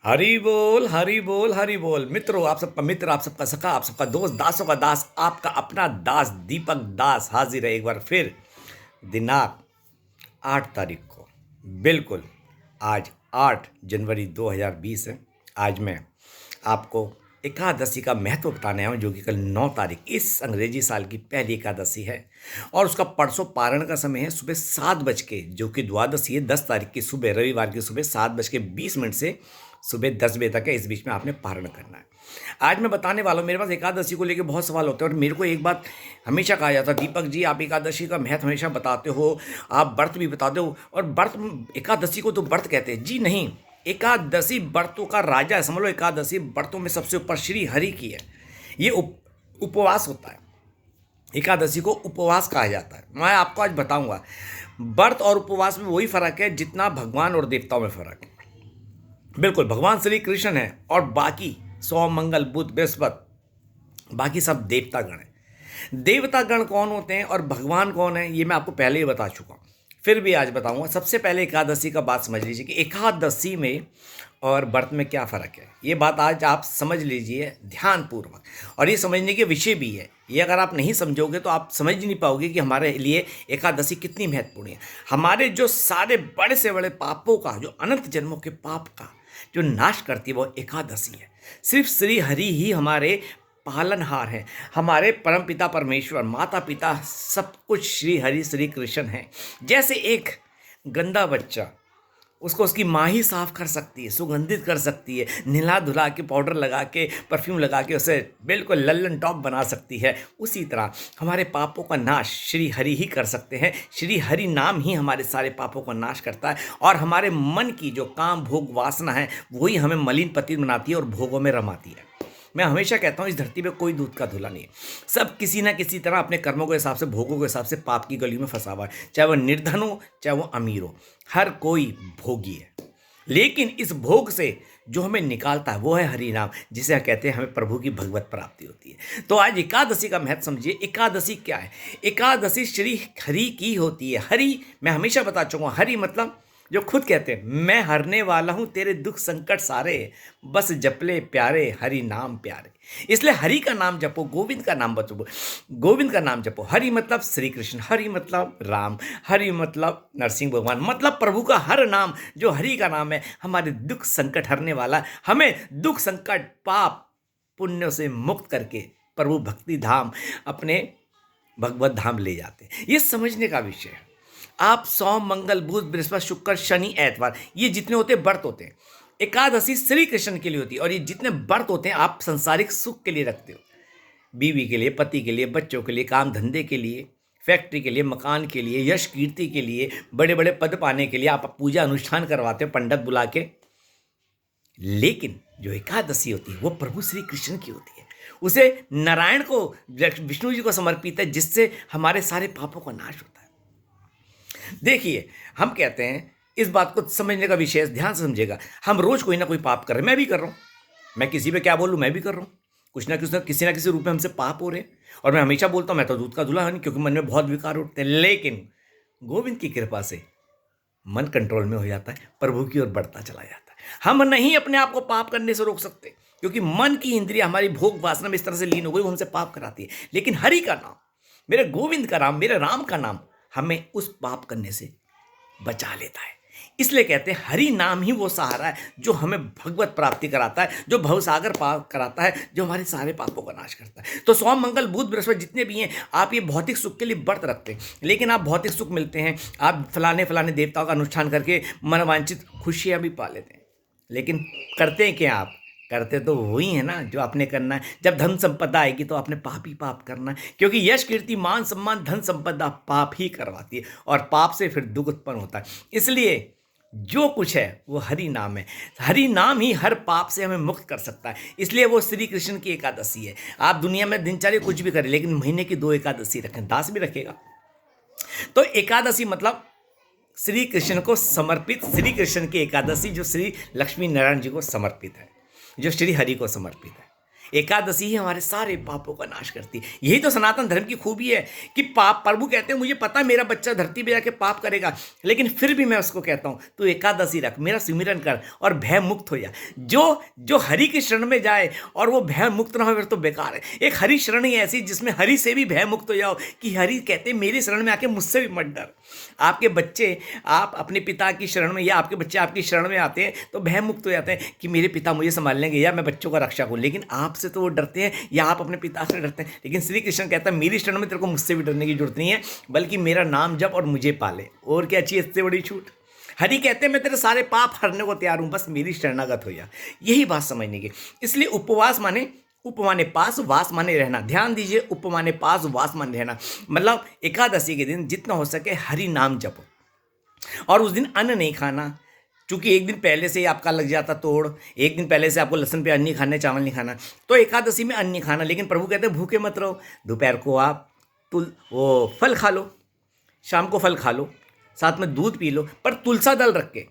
हरी बोल हरी बोल हरी बोल। मित्रों, आप सबका मित्र, आप सबका सखा, आप सबका दोस्त, दासों का दास, आपका अपना दास दीपक दास हाजिर है एक बार फिर। दिनांक 8 तारीख को, बिल्कुल आज 8 जनवरी 2020 है। आज मैं आपको एकादशी का महत्व बताने आया हूँ, जो कि कल 9 तारीख इस अंग्रेजी साल की पहली एकादशी है और उसका परसों पारण का समय है सुबह 7 बज के, जो कि द्वादशी है 10 तारीख की सुबह, रविवार की सुबह 7:20 से सुबह 10 बजे तक है। इस बीच में आपने पारण करना है। आज मैं बताने वाला हूँ, मेरे पास एकादशी को लेकर बहुत सवाल होते हैं और मेरे को एक बात हमेशा कहा जाता है, दीपक जी आप एकादशी का महत्व हमेशा बताते हो, आप व्रत भी बताते हो, और व्रत एकादशी को तो व्रत कहते हैं। जी नहीं, एकादशी व्रतों का राजा है, समझ लो। एकादशी व्रतों में सबसे ऊपर श्री हरि की है। ये उपवास होता है। एकादशी को उपवास कहा जाता है। मैं आपको आज बताऊंगा व्रत और उपवास में वही फर्क है जितना भगवान और देवताओं में फर्क है। बिल्कुल, भगवान श्री कृष्ण है और बाकी सोम मंगल बुध बृहस्पति बाकी सब देवतागण हैं। देवतागण कौन होते हैं और भगवान कौन है, ये मैं आपको पहले ही बता चुका हूँ, फिर भी आज बताऊंगा। सबसे पहले एकादशी का बात समझ लीजिए कि एकादशी में और व्रत में क्या फ़र्क है। ये बात आज आप समझ लीजिए ध्यानपूर्वक, और ये समझने के विषय भी है। ये अगर आप नहीं समझोगे तो आप समझ नहीं पाओगे कि हमारे लिए एकादशी कितनी महत्वपूर्ण है। हमारे जो सारे बड़े से बड़े पापों का, जो अनंत जन्मों के पाप का जो नाश करती है, वो एकादशी है। सिर्फ श्री हरि ही हमारे पालनहार हैं, हमारे परम पिता परमेश्वर, माता पिता सब कुछ श्री हरि श्री कृष्ण हैं। जैसे एक गंदा बच्चा, उसको उसकी माँ ही साफ कर सकती है, सुगंधित कर सकती है, नहला धुला के पाउडर लगा के परफ्यूम लगा के उसे बिल्कुल लल्लन टॉप बना सकती है, उसी तरह हमारे पापों का नाश श्री हरि ही कर सकते हैं। श्री हरि नाम ही हमारे सारे पापों का नाश करता है और हमारे मन की जो काम भोग वासना है वही हमें मलिन पतित बनाती है और भोगों में रमाती है। मैं हमेशा कहता हूँ, इस धरती पे कोई दूध का धुला नहीं है। सब किसी ना किसी तरह अपने कर्मों के हिसाब से, भोगों के हिसाब से पाप की गलियों में फंसा हुआ है। चाहे वो निर्धन हो, चाहे वो अमीर हो, हर कोई भोगी है। लेकिन इस भोग से जो हमें निकालता है वो है हरि नाम, जिसे कहते हैं हमें प्रभु की भगवत प्राप्ति होती है। तो आज एकादशी का महत्व समझिए। एकादशी क्या है? एकादशी श्री हरि की होती है। हरि मैं हमेशा बता चुका हूँ, हरि मतलब जो खुद कहते हैं, मैं हरने वाला हूं तेरे दुख संकट सारे, बस जपले प्यारे हरि नाम प्यारे। इसलिए हरि का नाम जपो, गोविंद का नाम बचो, गोविंद का नाम जपो। हरि मतलब श्री कृष्ण, हरि मतलब राम, हरि मतलब नरसिंह भगवान, मतलब प्रभु का हर नाम जो हरि का नाम है हमारे दुख संकट हरने वाला, हमें दुख संकट पाप पुण्यों से मुक्त करके प्रभु भक्ति धाम, अपने भगवत धाम ले जाते हैं। ये समझने का विषय है। आप सोम मंगल बुध बृहस्पति शुक्र शनि एतवार, ये जितने होते हैं व्रत होते हैं। एकादशी श्री कृष्ण के लिए होती है और ये जितने व्रत होते हैं आप संसारिक सुख के लिए रखते हो, बीवी के लिए, पति के लिए, बच्चों के लिए, काम धंधे के लिए, फैक्ट्री के लिए, मकान के लिए, यश कीर्ति के लिए, बड़े बड़े पद पाने के लिए आप पूजा अनुष्ठान करवाते हो पंडित बुला के। लेकिन जो एकादशी होती है वो प्रभु श्री कृष्ण की होती है। उसे नारायण को, विष्णु जी को समर्पित है, जिससे हमारे सारे पापों का नाश होता है। देखिए, हम कहते हैं, इस बात को समझने का विशेष ध्यान से समझेगा। हम रोज कोई ना कोई पाप कर रहे हैं, मैं भी कर रहा हूँ। मैं किसी पे क्या बोलूँ, मैं भी कर रहा हूँ। कुछ ना किसी ना किसी रूप में हमसे पाप हो रहे हैं। और मैं हमेशा बोलता हूँ मैं तो दूध का धुला नहीं, क्योंकि मन में बहुत विकार उठते हैं। लेकिन गोविंद की कृपा से मन कंट्रोल में हो जाता है, प्रभु की ओर बढ़ता चला जाता है। हम नहीं अपने आप को पाप करने से रोक सकते, क्योंकि मन की इंद्रिया हमारी भोग वासना में इस तरह से लीन हो गई, वो हमसे पाप कराती है। लेकिन हरि का नाम, मेरे गोविंद का नाम, मेरे राम का नाम हमें उस पाप करने से बचा लेता है। इसलिए कहते हैं हरि नाम ही वो सहारा है जो हमें भगवत प्राप्ति कराता है, जो भवसागर पार कराता है, जो हमारे सारे पापों का नाश करता है। तो सोम मंगल बुध बृहस्पति जितने भी हैं, आप ये भौतिक सुख के लिए व्रत रखते हैं। लेकिन आप भौतिक सुख मिलते हैं, आप फलाने फलाने देवताओं का अनुष्ठान करके मनवांछित खुशियां भी पा लेते हैं। लेकिन करते हैं क्या? आप करते तो वही है ना जो आपने करना है। जब धन संपदा आएगी तो आपने पाप ही पाप करना है, क्योंकि यश कीर्ति मान सम्मान धन संपदा पाप ही करवाती है और पाप से फिर दुख उत्पन्न होता है। इसलिए जो कुछ है वो हरि नाम है। हरि नाम ही हर पाप से हमें मुक्त कर सकता है। इसलिए वो श्री कृष्ण की एकादशी है। आप दुनिया में दिनचर्या कुछ भी करें, लेकिन महीने की 2 एकादशी रखें, दास भी रखेगा। तो एकादशी मतलब श्री कृष्ण को समर्पित, श्री कृष्ण की एकादशी जो श्री लक्ष्मी नारायण जी को समर्पित है, जो श्री हरि को समर्पित है। एकादशी ही हमारे सारे पापों का नाश करती है। यही तो सनातन धर्म की खूबी है कि पाप, प्रभु कहते हैं मुझे पता है मेरा बच्चा धरती पे जाके पाप करेगा, लेकिन फिर भी मैं उसको कहता हूँ तू एकादशी रख, मेरा सिमरन कर और भय मुक्त हो जा। जो जो हरि की शरण में जाए और वो भय मुक्त ना हो फिर तो बेकार है। एक हरि शरण ही ऐसी जिसमें हरि से भी भय मुक्त हो जाओ कि हरि कहते हैं मेरी शरण में आके मुझसे भी मत डर। आपके बच्चे आप अपने पिता की शरण में, या आपके बच्चे आपकी शरण में आते हैं तो भय मुक्त हो जाते हैं कि मेरे पिता मुझे संभाल लेंगे या मैं बच्चों का रक्षा करूँ। लेकिन आपसे तो वो डरते हैं या आप अपने पिता से डरते हैं। लेकिन श्री कृष्ण कहता है मेरी शरण में तेरे को मुझसे भी डरने की जरूरत नहीं है, बल्कि मेरा नाम जप और मुझे पाले। और क्या चाहिए इससे बड़ी छूट। हरि कहते हैं मैं तेरे सारे पाप हरने को तैयार हूं, बस मेरी शरणागत हो जा। यही बात समझने की। इसलिए उपवास माने उप माने पास, वास माने रहना। ध्यान दीजिए, उप माने पास, वास माने रहना। मतलब एकादशी के दिन जितना हो सके हरि नाम जपो और उस दिन अन्न नहीं खाना। चूंकि एक दिन पहले से ही आपका लग जाता तोड़, एक दिन पहले से आपको लहसुन पे अन्न नहीं खाना, चावल नहीं खाना, तो एकादशी में अन्न नहीं खाना। लेकिन प्रभु कहते हैं भूखे मत रहो। दोपहर को आप वो फल खा लो, शाम को फल खा लो, साथ में दूध पी लो, पर तुलसा दल रख के।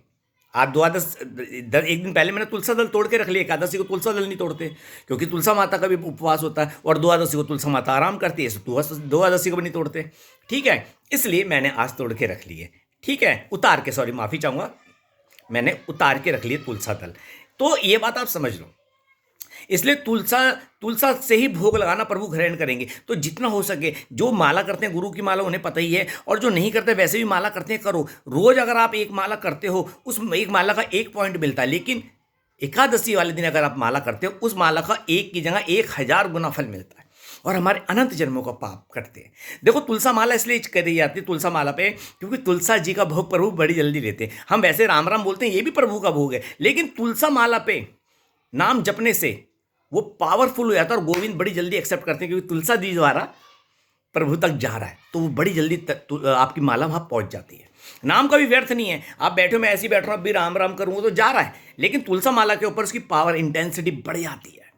आप द्वादश एक दिन पहले मैंने तुलसा दल तोड़ के रख लिया। एकादशी को तुलसा दल नहीं तोड़ते क्योंकि तुलसा माता का भी उपवास होता है और द्वादशी को तुलसा माता आराम करती है, द्वादशी को भी नहीं तोड़ते। ठीक है, इसलिए मैंने आज तोड़ के रख लिए। ठीक है, उतार के, सॉरी माफ़ी चाहूँगा, मैंने उतार के रख लिए तुलसा दल। तो ये बात आप समझ लो। इसलिए तुलसा से ही भोग लगाना प्रभु ग्रहण करेंगे। तो जितना हो सके, जो माला करते हैं गुरु की माला उन्हें पता ही है, और जो नहीं करते वैसे भी माला करते हैं करो। रोज अगर आप एक माला करते हो उस एक माला का 1 पॉइंट मिलता है, लेकिन एकादशी वाले दिन अगर आप माला करते हो उस माला का 1 की जगह 1000 गुना फल मिलता है और हमारे अनंत जन्मों का पाप कटते हैं। देखो तुलसा माला इसलिए करी जाती है तुलसा माला पे क्योंकि तुलसा जी का भोग प्रभु बड़ी जल्दी लेते हैं। हम वैसे राम राम बोलते हैं, ये भी प्रभु का भोग है, लेकिन तुलसा माला पे नाम जपने से वो पावरफुल हो जाता है और गोविंद बड़ी जल्दी एक्सेप्ट करते हैं क्योंकि तुलसा जी द्वारा प्रभु तक जा रहा है, तो वो बड़ी जल्दी आपकी माला वहाँ पहुँच जाती है। नाम का भी व्यर्थ नहीं है, आप बैठो मैं ऐसे ही बैठ रहा हूँ अभी राम राम करूँगा तो जा रहा है, लेकिन तुलसा माला के ऊपर उसकी पावर इंटेंसिटी बढ़ जाती है,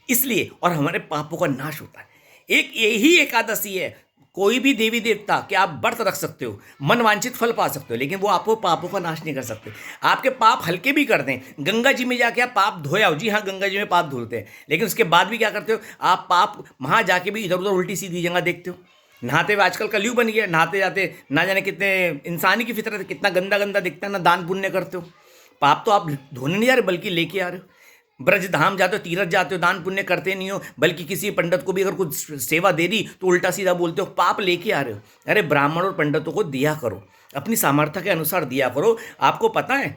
इसलिए और हमारे पापों का नाश होता है। एक यही एकादशी है। कोई भी देवी देवता के आप व्रत रख सकते हो, मन वांछित फल पा सकते हो, लेकिन वो आपको पापों का नाश नहीं कर सकते। आपके पाप हल्के भी कर दें, गंगा जी में जाके आप पाप धोए आओ, जी हाँ गंगा जी में पाप धुलते हैं, लेकिन उसके बाद भी क्या करते हो आप, पाप वहाँ जाके भी इधर उधर उल्टी सीधी जगह देखते हो। नहाते हुए आजकल कलयुग बन गया, नहाते जाते ना जाने कितने इंसानी की फितरत कितना गंदा गंदा दिखता है, ना दान पुण्य करते हो। पाप तो आप धोने नहीं जा रहे बल्कि लेके आ रहे हो। ब्रज धाम जाते हो, तीरथ जाते हो, दान पुण्य करते नहीं हो, बल्कि किसी पंडित को भी अगर कुछ सेवा दे दी तो उल्टा सीधा बोलते हो, पाप लेके आ रहे हो। अरे ब्राह्मण और पंडितों को दिया करो, अपनी सामर्थ्य के अनुसार दिया करो। आपको पता है,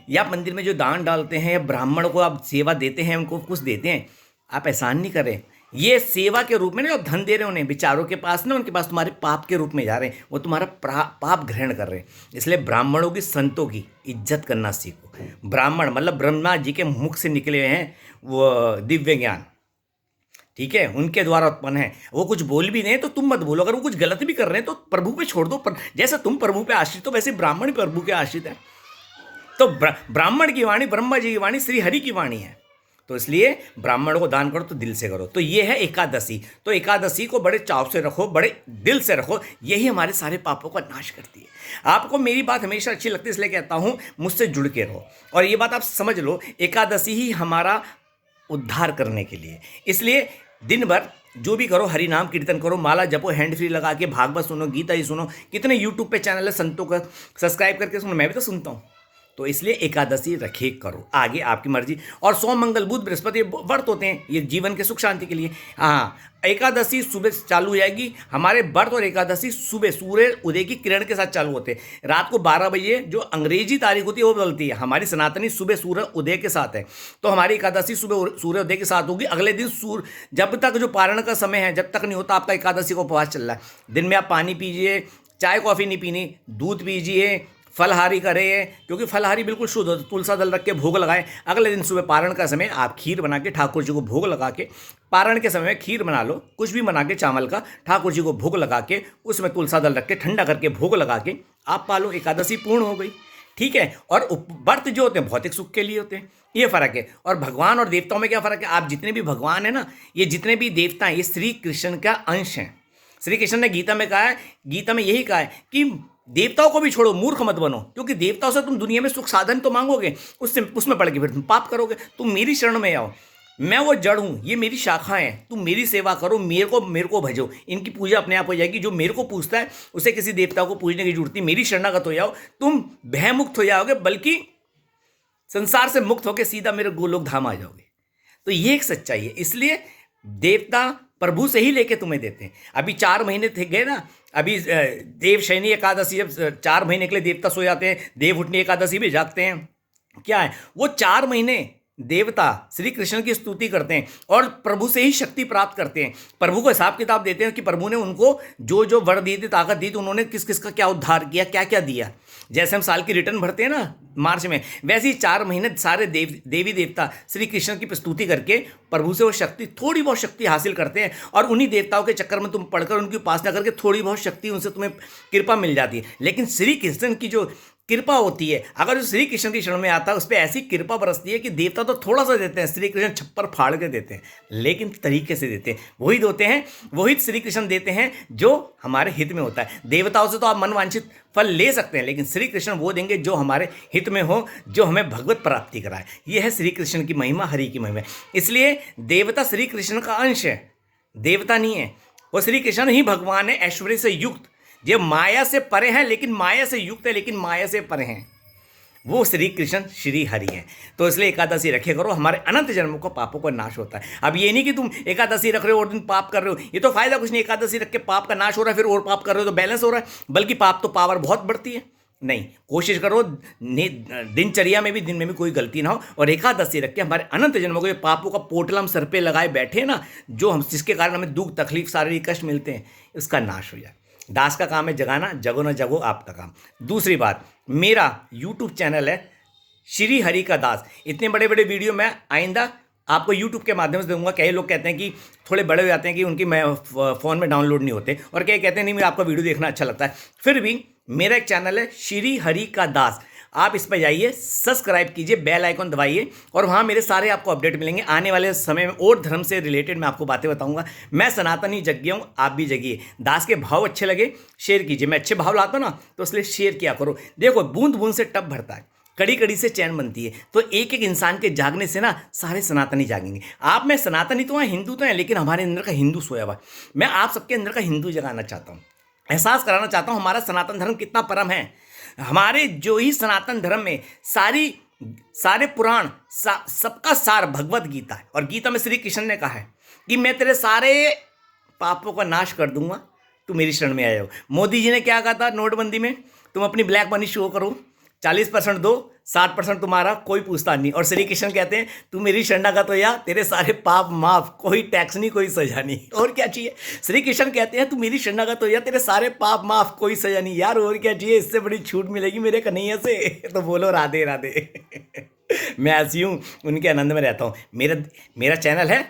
या मंदिर में जो दान डालते हैं या ब्राह्मण को आप सेवा देते हैं, उनको कुछ देते हैं, आप एहसान नहीं कर रहे, ये सेवा के रूप में ना, धन दे रहे हैं उन्हें, बेचारों के पास ना, उनके पास तुम्हारे पाप के रूप में जा रहे हैं, वो तुम्हारा पाप ग्रहण कर रहे हैं। इसलिए ब्राह्मणों की, संतों की इज्जत करना सीखो। ब्राह्मण मतलब ब्रह्मा जी के मुख से निकले हुए हैं वो दिव्य ज्ञान, ठीक है, उनके द्वारा उत्पन्न है। वो कुछ बोल भी नहीं तो तुम मत बोलो, अगर वो कुछ गलत भी कर रहे हैं तो प्रभु पे छोड़ दो। जैसे तुम प्रभु पे आश्रित हो वैसे ब्राह्मण भी प्रभु के आश्रित है। तो ब्राह्मण की वाणी ब्रह्मा जी की वाणी श्री हरि की वाणी है, तो इसलिए ब्राह्मणों को दान करो तो दिल से करो। तो ये है एकादशी। तो एकादशी को बड़े चाव से रखो, बड़े दिल से रखो, यही हमारे सारे पापों का नाश करती है। आपको मेरी बात हमेशा अच्छी लगती है इसलिए कहता हूँ मुझसे जुड़ के रहो, और ये बात आप समझ लो, एकादशी ही हमारा उद्धार करने के लिए। इसलिए दिन भर जो भी करो, हरि नाम कीर्तन करो, माला जपो, हैंड फ्री लगा के भागवत सुनो, गीता ही सुनो। कितने यूट्यूब पे चैनल है संतों का, सब्सक्राइब करके सुनो, मैं भी तो सुनता हूँ। तो इसलिए एकादशी रखे करो, आगे आपकी मर्जी। और सोम मंगल बुध बृहस्पति व्रत होते हैं, ये जीवन के सुख शांति के लिए। हाँ, एकादशी सुबह चालू हो जाएगी। हमारे व्रत और एकादशी सुबह सूर्य उदय की किरण के साथ चालू होते हैं। रात को 12 बजे जो अंग्रेजी तारीख होती है वो बदलती है, हमारी सनातनी सुबह सूर्य उदय के साथ है। तो हमारी एकादशी सुबह सूर्य उदय के साथ होगी। अगले दिन जब तक जो पारण का समय है, जब तक नहीं होता आपका एकादशी का उपवास चल रहा है। दिन में आप पानी पीजिए, चाय कॉफ़ी नहीं पीनी, दूध पीजिए, फलहारी करें, क्योंकि फलहारी बिल्कुल शुद्ध हो। तुलसा दल रख के भोग लगाएं। अगले दिन सुबह पारण का समय आप खीर बना के ठाकुर जी को भोग लगा के, पारण के समय में खीर बना लो, कुछ भी बना के चावल का, ठाकुर जी को भोग लगा के, उसमें तुलसा दल रख के ठंडा करके भोग लगा के आप पालो, एकादशी पूर्ण हो गई। ठीक है। और व्रत जो होते हैं भौतिक सुख के लिए होते हैं, ये फर्क है। और भगवान और देवताओं में क्या फर्क है? आप जितने भी भगवान है ना, ये जितने भी देवता हैं, ये श्री कृष्ण का अंश हैं। श्री कृष्ण ने गीता में कहा है, गीता में यही कहा है कि देवताओं को भी छोड़ो, मूर्ख मत बनो, क्योंकि देवताओं से तुम दुनिया में सुख साधन तो मांगोगे, उसमें पड़ के फिर तुम पाप करोगे। तुम मेरी शरण में आओ, मैं वो जड़ हूँ, ये मेरी शाखा है, तुम मेरी सेवा करो, मेरे को भजो, इनकी पूजा अपने आप हो जाएगी। जो मेरे को पूछता है उसे किसी देवता को पूजने की जरूरत नहीं, मेरी शरणागत हो जाओ, तुम भयमुक्त हो जाओगे, बल्कि संसार से मुक्त होकर सीधा मेरे गोलोक धाम आ जाओगे। तो ये एक सच्चाई है। इसलिए देवता प्रभु से ही लेके तुम्हें देते हैं। अभी 4 महीने थे गए ना, अभी देव शयनी एकादशी, जब 4 महीने के लिए देवता सो जाते हैं, देव उठनी एकादशी भी जागते हैं। क्या है वो 4 महीने देवता श्री कृष्ण की स्तुति करते हैं और प्रभु से ही शक्ति प्राप्त करते हैं। प्रभु को हिसाब किताब देते हैं कि प्रभु ने उनको जो जो वर दी थी, ताकत दी थी, उन्होंने किस किस का क्या उद्धार किया, क्या क्या दिया। जैसे हम साल की रिटर्न भरते हैं ना मार्च में, वैसे ही 4 महीने सारे देवी देवता श्री कृष्ण की स्तुति करके प्रभु से वो शक्ति, थोड़ी बहुत शक्ति हासिल करते हैं। और उन्हीं देवताओं के चक्कर में तुम पढ़कर उनकी उपासना करके थोड़ी बहुत शक्ति उनसे तुम्हें कृपा मिल जाती है। लेकिन श्री कृष्ण की जो कृपा होती है, अगर जो श्री कृष्ण की शरण में आता है उस पर ऐसी कृपा बरसती है कि देवता तो थोड़ा सा देते हैं, श्री कृष्ण छप्पर फाड़ के देते हैं, लेकिन तरीके से देते हैं। वही देते हैं, वही श्री कृष्ण देते हैं जो हमारे हित में होता है। देवताओं से तो आप मनवांछित फल ले सकते हैं, लेकिन श्री कृष्ण वो देंगे जो हमारे हित में हो, जो हमें भगवत प्राप्ति कराए। यह है श्री कृष्ण की महिमा, हरि की महिमा। इसलिए देवता श्री कृष्ण का अंश है, देवता नहीं है। वो श्री कृष्ण ही भगवान है, ऐश्वर्य से युक्त, जो माया से परे हैं लेकिन माया से युक्त है, लेकिन माया से परे हैं, वो श्री कृष्ण श्री हरि हैं। तो इसलिए एकादशी रखे करो, हमारे अनंत जन्मों को पापों का नाश होता है। अब ये नहीं कि तुम एकादशी रख रहे हो और दिन पाप कर रहे हो, ये तो फायदा कुछ नहीं। एकादशी रख के पाप का नाश हो रहा है, फिर और पाप कर रहे हो तो बैलेंस हो रहा है, बल्कि पाप तो पावर बहुत बढ़ती है। नहीं, कोशिश करो दिनचर्या में भी, दिन में भी कोई गलती ना हो, और एकादशी रख के हमारे अनंत जन्मों को, ये पापों का पोटला हम सर पे लगाए बैठे ना, जो हम जिसके कारण हमें दुख तकलीफ शारीरिक कष्ट मिलते हैं, इसका नाश हो जाए। दास का काम है जगाना, जगो ना जगो आपका काम। दूसरी बात, मेरा यूट्यूब चैनल है श्री हरि का दास। इतने बड़े बड़े वीडियो मैं आइंदा आपको यूट्यूब के माध्यम से दूंगा। कई लोग कहते हैं कि थोड़े बड़े हो जाते हैं कि उनकी मैं फ़ोन में डाउनलोड नहीं होते, और कई कहते हैं नहीं मुझे आपका वीडियो देखना अच्छा लगता है। फिर भी मेरा एक चैनल है श्री हरि का दास, आप इस पर जाइए, सब्सक्राइब कीजिए, बेल आइकन दबाइए, और वहाँ मेरे सारे आपको अपडेट मिलेंगे। आने वाले समय में और धर्म से रिलेटेड मैं आपको बातें बताऊंगा। मैं सनातनी जग गया हूँ, आप भी जगिए। दास के भाव अच्छे लगे शेयर कीजिए, मैं अच्छे भाव लाता हूँ ना, तो इसलिए शेयर किया करो। देखो, बूंद बूंद से टब भरता है, कड़ी कड़ी से चैन बनती है। तो एक एक इंसान के जागने से ना सारे सनातनी जागेंगे। आप में सनातनी तो हैं, हिंदू तो हैं, लेकिन हमारे अंदर का हिंदू सोया हुआ। मैं आप सबके अंदर का हिंदू जगाना चाहता हूँ, एहसास कराना चाहता हूँ हमारा सनातन धर्म कितना परम है। हमारे जो ही सनातन धर्म में सारे पुराण, सबका सार भगवत गीता है। और गीता में श्री कृष्ण ने कहा है कि मैं तेरे सारे पापों का नाश कर दूंगा, तू मेरी शरण में आ जाओ। मोदी जी ने क्या कहा था नोटबंदी में, तुम अपनी ब्लैक मनी शो करो, 40% दो, 60% तुम्हारा, कोई पूछता नहीं। और श्री कृष्ण कहते हैं तू मेरी शरणागत हो जा, तेरे सारे पाप माफ, कोई टैक्स नहीं, कोई सजा नहीं। और क्या चाहिए? श्री कृष्ण कहते हैं तू मेरी शरणागत हो जा, तेरे सारे पाप माफ, कोई सजा नहीं। यार और क्या चाहिए? इससे बड़ी छूट मिलेगी मेरे कन्हैया से। तो बोलो राधे राधे। मैं ऐसी हूँ, उनके आनंद में रहता हूँ। मेरा चैनल है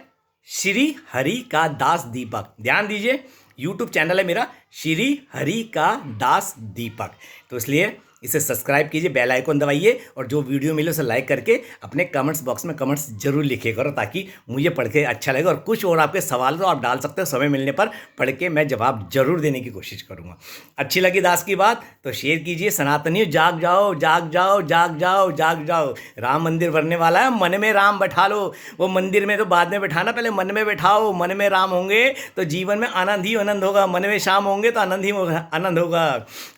श्री हरि का दास दीपक, ध्यान दीजिए, यूट्यूब चैनल है मेरा श्री हरि का दास दीपक। तो इसलिए इसे सब्सक्राइब कीजिए, बेल आइकन दबाइए, और जो वीडियो मिले उसे लाइक करके अपने कमेंट्स बॉक्स में कमेंट्स जरूर लिखे करो, ताकि मुझे पढ़ के अच्छा लगे। और कुछ और आपके सवाल तो आप डाल सकते हो, समय मिलने पर पढ़ के मैं जवाब जरूर देने की कोशिश करूँगा। अच्छी लगी दास की बात तो शेयर कीजिए। सनातनी जाग जाओ, जाग जाओ, जाग जाओ, जाग जाओ। राम मंदिर बनने वाला है, मन में राम बैठा लो। वो मंदिर में तो बाद में बैठाना, पहले मन में बैठाओ। मन में राम होंगे तो जीवन में आनंद ही आनंद होगा, मन में श्याम होंगे तो आनंद ही आनंद होगा।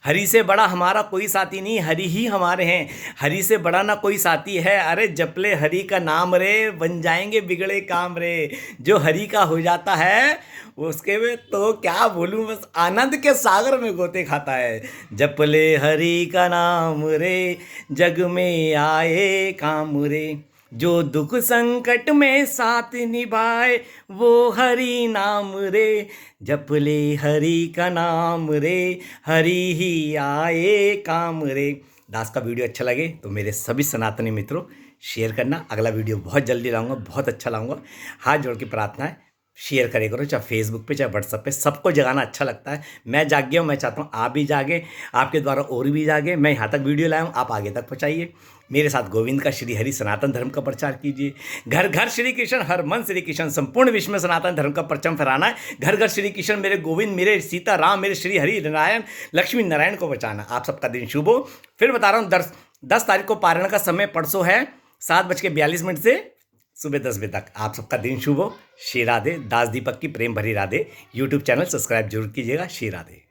हरि से बड़ा हमारा कोई साथी नहीं, हरि ही हमारे हैं। हरि से बड़ा ना कोई साथी है। अरे जपले हरि का नाम रे, बन जाएंगे बिगड़े काम रे। जो हरि का हो जाता है उसके में तो क्या बोलूं, बस आनंद के सागर में गोते खाता है। जपले हरि का नाम रे, जग में आए काम रे। जो दुख संकट में साथ निभाए वो हरि नाम रे। जपले हरि का नाम रे, हरि ही आए काम रे। दास का वीडियो अच्छा लगे तो मेरे सभी सनातनी मित्रों शेयर करना। अगला वीडियो बहुत जल्दी लाऊंगा, बहुत अच्छा लाऊंगा। हाथ जोड़ के प्रार्थना है, शेयर करे करो, चाहे फेसबुक पे चाहे व्हाट्सएप पे। सबको जगाना अच्छा लगता है। मैं जाग गया हूँ, मैं चाहता हूँ आप भी जागे, आपके द्वारा और भी जागे। मैं यहाँ तक वीडियो लाया हूँ, आप आगे तक पहुँचाइए। मेरे साथ गोविंद का श्री हरि सनातन धर्म का प्रचार कीजिए। घर घर श्री कृष्ण, हर मन श्री कृष्ण। संपूर्ण विश्व में सनातन धर्म का परचम फहराना है। घर घर श्री कृष्ण, मेरे गोविंद, मेरे सीता राम, मेरे श्री हरि नारायण लक्ष्मी नारायण को बचाना। आप सबका दिन शुभ हो। फिर बता रहा हूँ 10 तारीख को पारण का समय परसों है 7:42 से सुबह 10 बजे तक। आप सबका दिन शुभ हो। श्री राधे। दास दीपक की प्रेम भरी राधे। यूट्यूब चैनल सब्सक्राइब जरूर कीजिएगा। श्री राधे।